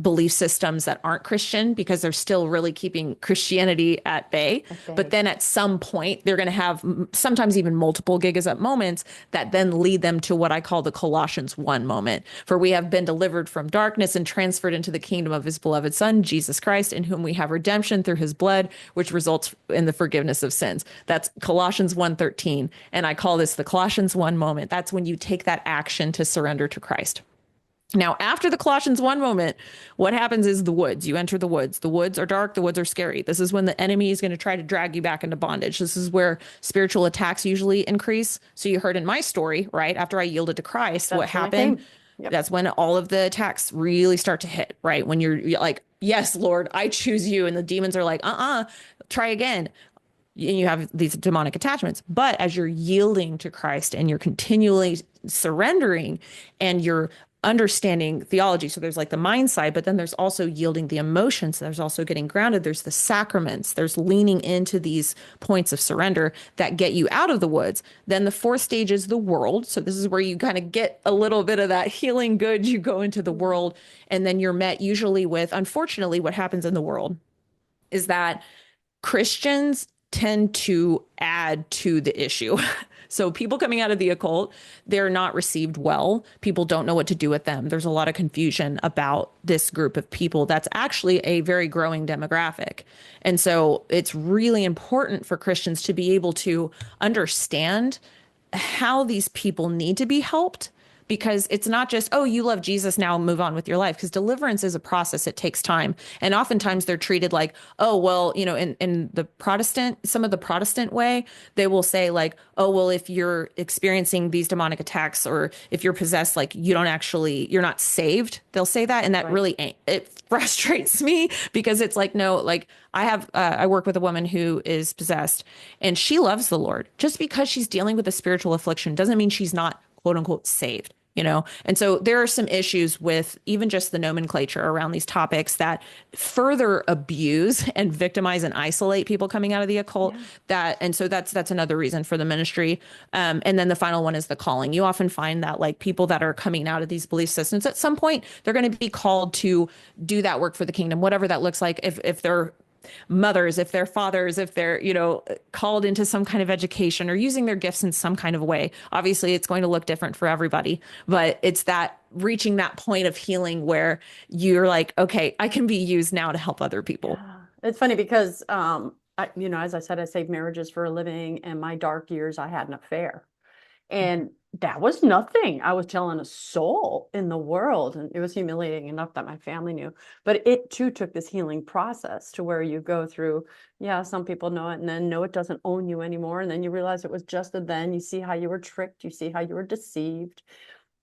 belief systems that aren't Christian because they're still really keeping Christianity at bay. But Okay. then at some point, they're going to have sometimes even multiple gigas up moments that then lead them to what I call the Colossians 1 moment. For we have been delivered from darkness and transferred into the kingdom of his beloved Son, Jesus Christ, in whom we have redemption through his blood, which results in the forgiveness of sins. That's Colossians 1:13. And I call this the Colossians 1 moment. That's when you take that action to surrender to Christ. Now, after the Colossians 1 moment, what happens is the woods. You enter the woods. The woods are dark. The woods are scary. This is when the enemy is going to try to drag you back into bondage. This is where spiritual attacks usually increase. So you heard in my story, right? After I yielded to Christ, what That's when it happened? came. Yep. That's when all of the attacks really start to hit, right? When you're like, yes, Lord, I choose you. And the demons are like, try again. And you have these demonic attachments. But as you're yielding to Christ and you're continually surrendering and you're understanding theology, so there's like the mind side, but then there's also yielding the emotions. There's also getting grounded. There's the sacraments. There's leaning into these points of surrender that get you out of the woods. Then the fourth stage is the world. So this is where you kind of get a little bit of that healing good. You go into the world, and then you're met usually with, unfortunately, what happens in the world is that Christians tend to add to the issue. So people coming out of the occult, they're not received well. People don't know what to do with them. There's a lot of confusion about this group of people. That's actually a very growing demographic. And so it's really important for Christians to be able to understand how these people need to be helped, because it's not just, oh, you love Jesus, now move on with your life. Because deliverance is a process, it takes time. And oftentimes they're treated like, oh, well, in the Protestant, some of the Protestant way, they will say, like, oh, well, if you're experiencing these demonic attacks or if you're possessed, like you're not saved. They'll say that. And that Right. really ain't, it frustrates me because it's like, no, like I work with a woman who is possessed and she loves the Lord. Just because she's dealing with a spiritual affliction doesn't mean she's not quote unquote saved. And so there are some issues with even just the nomenclature around these topics that further abuse and victimize and isolate people coming out of the occult. Yeah. And so that's another reason for the ministry. And then the final one is the calling. You often find that like people that are coming out of these belief systems at some point, they're going to be called to do that work for the kingdom, whatever that looks like. If they're mothers, if they're fathers, if they're, called into some kind of education or using their gifts in some kind of way. Obviously, it's going to look different for everybody, but it's that reaching that point of healing where you're like, okay, I can be used now to help other people. Yeah. It's funny because, as I said, I saved marriages for a living, and my dark years, I had an affair. And that was nothing. I was telling a soul in the world, and it was humiliating enough that my family knew. But it too took this healing process to where you go through, yeah, some people know it, and then no, it doesn't own you anymore. And then you realize it was just a then. You see how you were tricked, you see how you were deceived.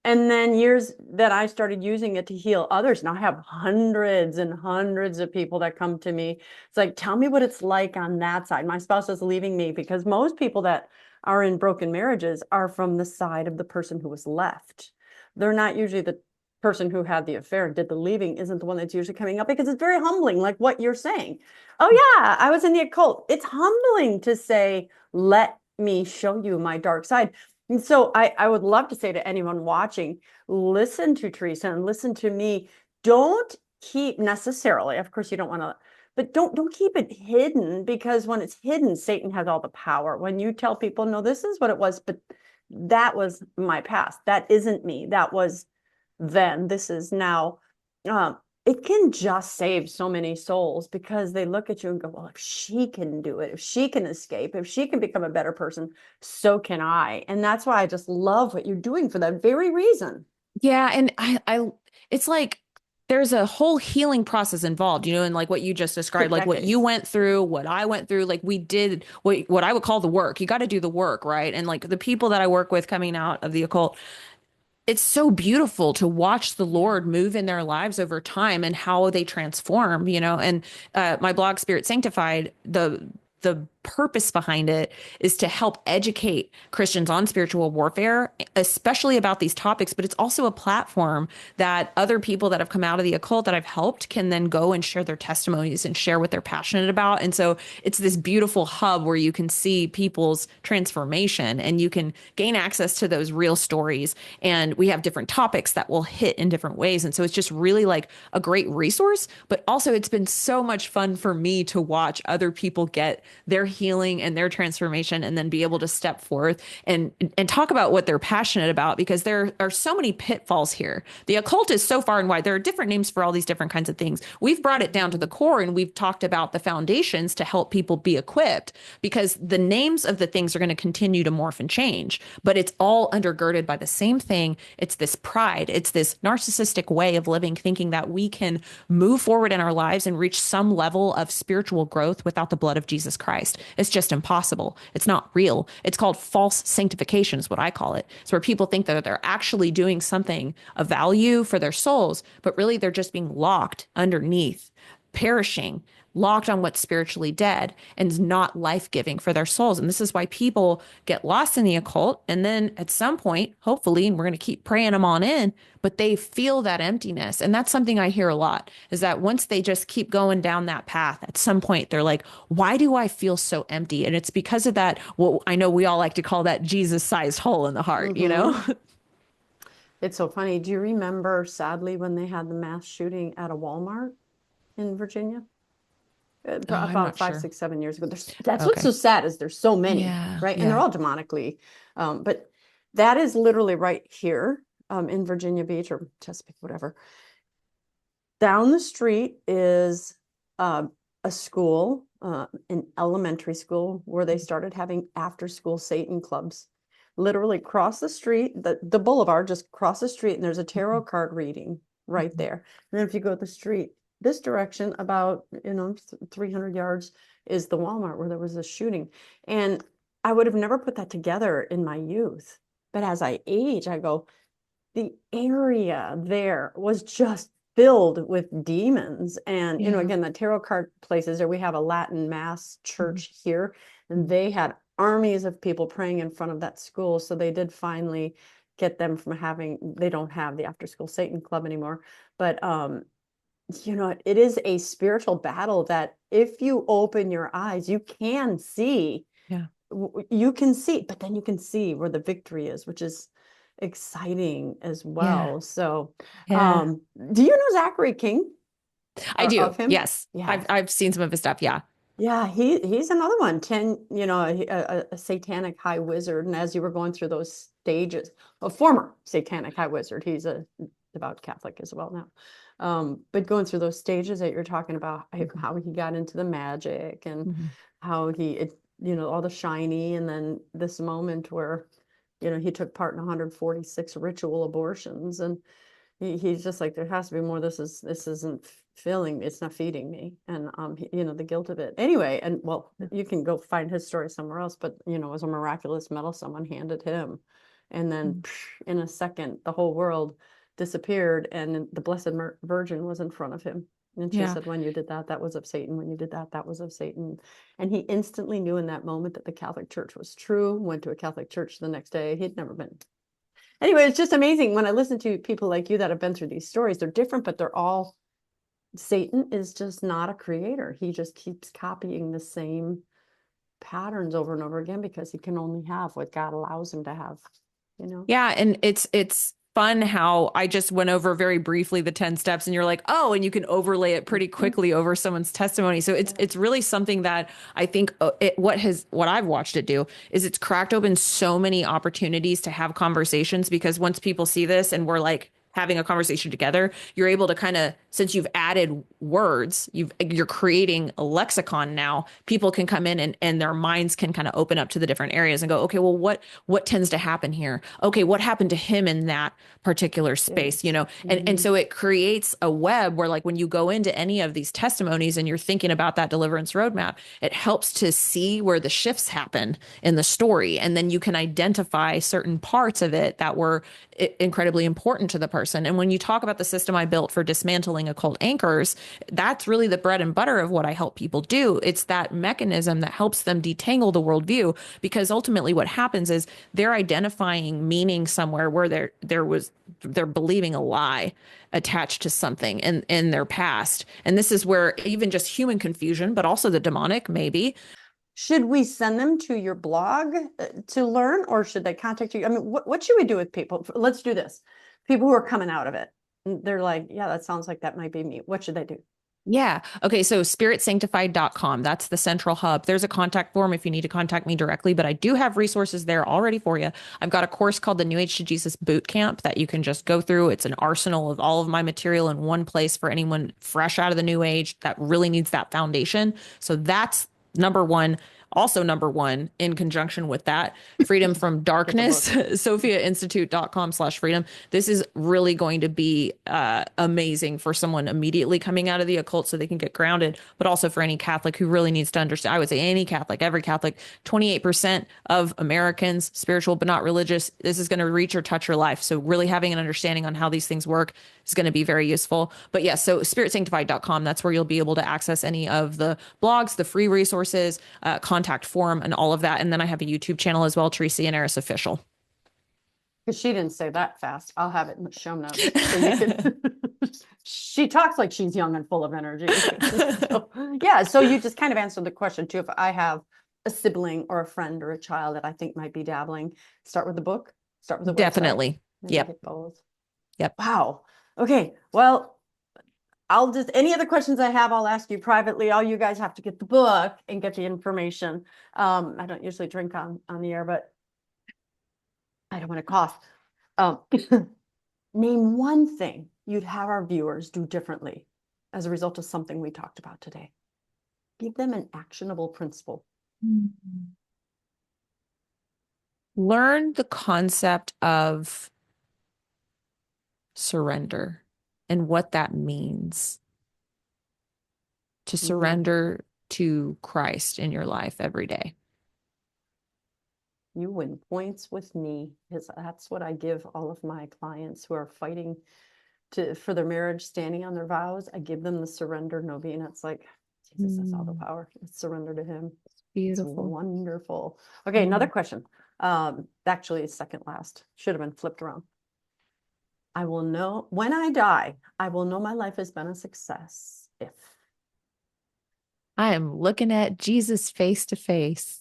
And then years that I started using it to heal others. Now I have hundreds and hundreds of people that come to me. It's like, tell me what it's like on that side. My spouse is leaving me, because most people that are in broken marriages are from the side of the person who was left. They're not usually the person who had the affair and did the leaving isn't the one that's usually coming up, because it's very humbling, like what you're saying. Oh yeah, I was in the occult. It's humbling to say, let me show you my dark side. And so I would love to say to anyone watching, listen to Teresa and listen to me. Don't keep necessarily, of course you don't want to, but don't keep it hidden, because when it's hidden, Satan has all the power. When you tell people, no, this is what it was, but that was my past. That isn't me. That was then. This is now. It can just save so many souls, because they look at you and go, well, if she can do it, if she can escape, if she can become a better person, so can I. And that's why I just love what you're doing for that very reason. Yeah, and it's like there's a whole healing process involved, and like what you just described, Took like what you decades. went through, what I went through, like we did what I would call the work. You got to do the work, right? And like the people that I work with coming out of the occult, it's so beautiful to watch the Lord move in their lives over time and how they transform, and my blog Spirit Sanctified, the purpose behind it is to help educate Christians on spiritual warfare, especially about these topics. But it's also a platform that other people that have come out of the occult that I've helped can then go and share their testimonies and share what they're passionate about. And so it's this beautiful hub where you can see people's transformation and you can gain access to those real stories. And we have different topics that will hit in different ways. And so it's just really like a great resource. But also, it's been so much fun for me to watch other people get their healing and their transformation and then be able to step forth and talk about what they're passionate about, because there are so many pitfalls here. The occult is so far and wide. There are different names for all these different kinds of things. We've brought it down to the core and we've talked about the foundations to help people be equipped, because the names of the things are going to continue to morph and change, but it's all undergirded by the same thing. It's this pride. It's this narcissistic way of living, thinking that we can move forward in our lives and reach some level of spiritual growth without the blood of Jesus Christ. It's just impossible. It's not real. It's called false sanctification, is what I call it. It's where people think that they're actually doing something of value for their souls, but really they're just being locked underneath, perishing, locked on what's spiritually dead and is not life-giving for their souls. And this is why people get lost in the occult. And then at some point, hopefully, and we're going to keep praying them on in, but they feel that emptiness. And that's something I hear a lot, is that once they just keep going down that path, at some point they're like, why do I feel so empty? And it's because of that, what I know we all like to call that Jesus-sized hole in the heart, It's so funny. Do you remember, sadly, when they had the mass shooting at a Walmart in Virginia? Oh, I'm About not five, sure. 6, 7 years ago. That's what's Okay. so sad, is there's so many, Yeah. right? And they're Yeah. all demonically, but that is literally right here, in Virginia Beach or Chesapeake, whatever. Down the street is a school, an elementary school, where they started having after school Satan clubs. literally cross the street, the boulevard, just cross the street, and there's a tarot card reading right there. And then if you go the street this direction, about 300 yards is the Walmart where there was a shooting. And I would have never put that together in my youth. But as I age, I go, the area there was just filled with demons. And, Yeah. again, the tarot card places there, we have a Latin mass church here, and Mhm. they had armies of people praying in front of that school. So they did finally get them from they don't have the after school Satan club anymore. But, it is a spiritual battle that if you open your eyes, you can see, Yeah. but then you can see where the victory is, which is exciting as Yeah. well. So, Yeah. do you know Zachary King I or of do. him? Yes. Yeah. I've seen some of his stuff. Yeah. Yeah, he's another one. A satanic high wizard, and as you were going through those stages, a former satanic high wizard. He's a devout Catholic as well now. But going through those stages that you're talking about, how he got into the magic and Mhm. how all the shiny, and then this moment where, he took part in 146 ritual abortions, and he's just like, there has to be more. This isn't filling me. It's not feeding me. And the guilt of it anyway. And well, you can go find his story somewhere else, but it was a miraculous medal someone handed him, and then Mhm. in a second the whole world disappeared, and the Blessed Virgin was in front of him, and she Yeah. said, when you did that, that was of Satan. When you did that, that was of Satan. And he instantly knew in that moment that the Catholic Church was true. Went to a Catholic church the next day. He'd never been. Anyway, it's just amazing when I listen to people like you that have been through these stories. They're different, but they're all, Satan is just not a creator. He just keeps copying the same patterns over and over again because he can only have what God allows him to have. Yeah, and it's fun how I just went over very briefly the 10 steps and you're like, "Oh, and you can overlay it pretty Mhm. quickly over someone's testimony." So Yeah. it's really something that I think what I've watched it do is it's cracked open so many opportunities to have conversations because once people see this and we're like having a conversation together, you're able to kind of, since you've added words, you're creating a lexicon now. People can come in and their minds can kind of open up to the different areas and go, okay, well, what tends to happen here? Okay, what happened to him in that particular space, Yes. And Mhm. so it creates a web where like when you go into any of these testimonies and you're thinking about that deliverance roadmap, it helps to see where the shifts happen in the story. And then you can identify certain parts of it that were incredibly important to the person. And when you talk about the system I built for dismantling occult anchors, that's really the bread and butter of what I help people do. It's that mechanism that helps them detangle the worldview, because ultimately what happens is they're identifying meaning somewhere where they're believing a lie attached to something in their past. And this is where even just human confusion, but also the demonic, maybe. Should we send them to your blog to learn, or should they contact you? I mean, what should we do with people? Let's do this. People who are coming out of it, they're like, yeah, that sounds like that might be me. What should they do? Yeah. Okay. So spiritsanctified.com, that's the central hub. There's a contact form if you need to contact me directly, but I do have resources there already for you. I've got a course called the New Age to Jesus Boot Camp that you can just go through. It's an arsenal of all of my material in one place for anyone fresh out of the new age that really needs that foundation. So that's number one. Also, number one, in conjunction with that, Freedom from Get the Darkness, book. sophiainstitute.com/freedom. This is really going to be amazing for someone immediately coming out of the occult so they can get grounded, but also for any Catholic who really needs to understand. I would say any Catholic, every Catholic, 28% of Americans, spiritual but not religious, this is going to reach or touch your life. So really having an understanding on how these things work is going to be very useful. But yeah, so spiritsanctified.com, that's where you'll be able to access any of the blogs, the free resources, contact form, and all of that. And then I have a YouTube channel as well, Teresa Yanaros Official. Because she didn't say that fast. I'll have it in the show notes so you can. She talks like she's young and full of energy. So, yeah, so you just kind of answered the question too. If I have a sibling or a friend or a child that I think might be dabbling, start with the book, start with the website, Definitely. maybe Yep. get both. Yep. Wow. Okay. Well, I'll just, any other questions I have, I'll ask you privately. All you guys have to get the book and get the information. I don't usually drink on the air, but I don't want to cough. Um, Name one thing you'd have our viewers do differently as a result of something we talked about today. Give them an actionable principle. Learn the concept of surrender and what that means to Mm, surrender to Christ in your life every day. you win points with me, because that's what I give all of my clients who are fighting for their marriage, standing on their vows. I give them the surrender novena. It's like Jesus has all the Mm, power. Let's surrender to him. It's beautiful. wonderful. Okay, another Mm. question. Actually, second last. Should have been flipped around. I will know when I die, I will know my life has been a success if. I am looking at Jesus face to face.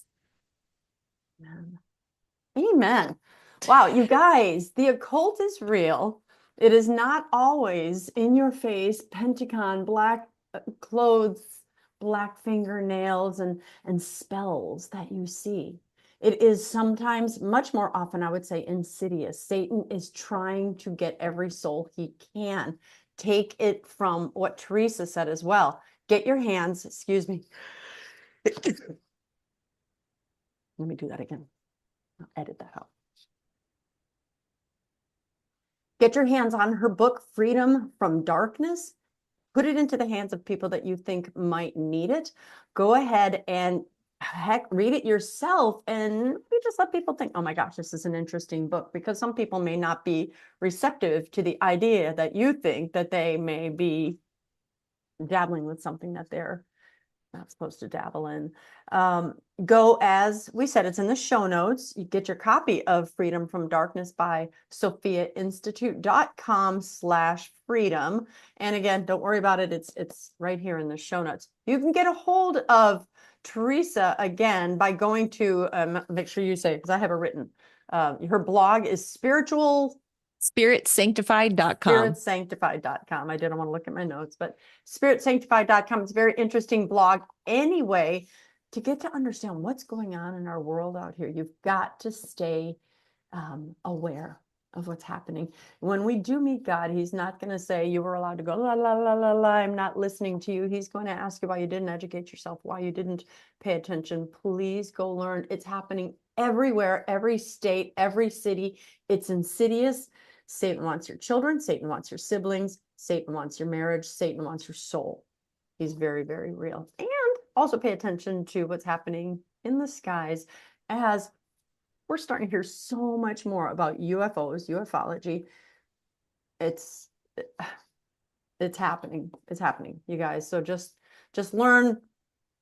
Amen. Amen. Wow, you guys, the occult is real. It is not always in your face, Pentagon, black clothes, black fingernails, and spells that you see. It is sometimes, much more often, I would say, insidious. Satan is trying to get every soul he can. Take it from what Teresa said as well. Get your hands, excuse me. Let me do that again. I'll edit that out. Get your hands on her book, Freedom from Darkness. Put it into the hands of people that you think might need it. Go ahead and heck, read it yourself, and you just let people think, oh my gosh, this is an interesting book, because some people may not be receptive to the idea that you think that they may be dabbling with something that they're not supposed to dabble in. Go, as we said, it's in the show notes. You get your copy of Freedom from Darkness by sophiainstitute.com/freedom. And again, don't worry about it. It's right here in the show notes. You can get a hold of Teresa again by going to, make sure you say, because I have it written. Her blog is SpiritSanctified.com. spiritsanctified.com. I didn't want to look at my notes, but spiritsanctified.com is a very interesting blog anyway, to get to understand what's going on in our world out here. You've got to stay aware of what's happening. When we do meet God, he's not going to say you were allowed to go, la, la, la, la, la, I'm not listening to you. He's going to ask you why you didn't educate yourself, why you didn't pay attention. Please go learn. It's happening everywhere, every state, every city. It's insidious. Satan wants your children. Satan wants your siblings. Satan wants your marriage. Satan wants your soul. He's very, very real. And also pay attention to what's happening in the skies, as we're starting to hear so much more about UFOs, ufology. It's it's happening. It's happening, you guys. So just learn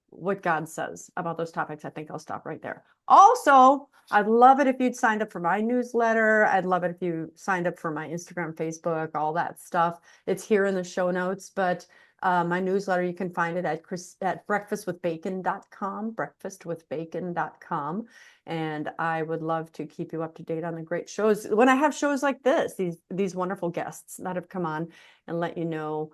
what God says about those topics. I think I'll stop right there. Also, I'd love it if you'd signed up for my newsletter. I'd love it if you signed up for my Instagram, Facebook, all that stuff. It's here in the show notes, but my newsletter, you can find it at breakfastwithbacon.com, breakfastwithbacon.com. And I would love to keep you up to date on the great shows. When I have shows like this, these wonderful guests that have come on, and let you know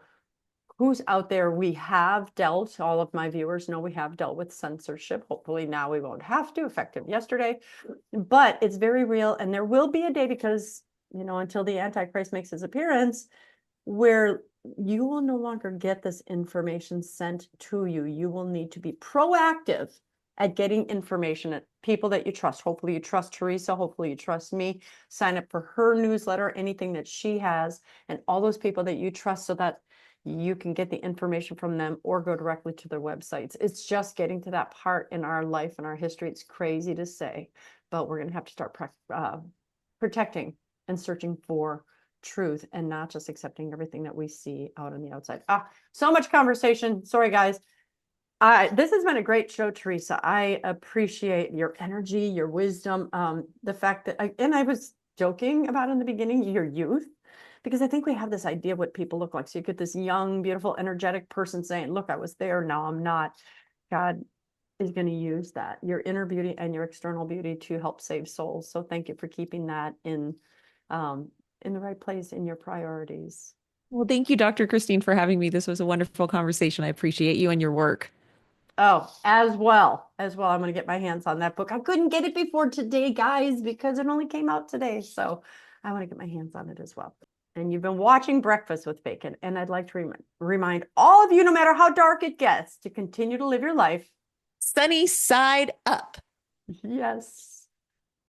who's out there. We have dealt, all of my viewers know we have dealt with censorship. Hopefully now we won't have to, effective yesterday, but it's very real. And there will be a day, because, until the Antichrist makes his appearance, where you will no longer get this information sent to you. You will need to be proactive at getting information at people that you trust. Hopefully you trust Teresa. Hopefully you trust me. Sign up for her newsletter, anything that she has, and all those people that you trust, so that you can get the information from them or go directly to their websites. It's just getting to that part in our life and our history. It's crazy to say, but we're going to have to start protecting and searching for truth, and not just accepting everything that we see out on the outside. So much conversation. Sorry, guys. This has been a great show, Teresa. I appreciate your energy, your wisdom, the fact that, and I was joking about in the beginning, your youth, because I think we have this idea of what people look like. So you get this young, beautiful, energetic person saying, look, I was there, now I'm not. God is going to use that, your inner beauty and your external beauty, to help save souls. So thank you for keeping that in the right place in your priorities. Well, thank you, Dr. Christine, for having me. This was a wonderful conversation. I appreciate you and your work. Oh, as well, I'm going to get my hands on that book. I couldn't get it before today, guys, because it only came out today. So I want to get my hands on it as well. And you've been watching Breakfast with Bacon. And I'd like to remind all of you, no matter how dark it gets, to continue to live your life. Sunny side up. Yes.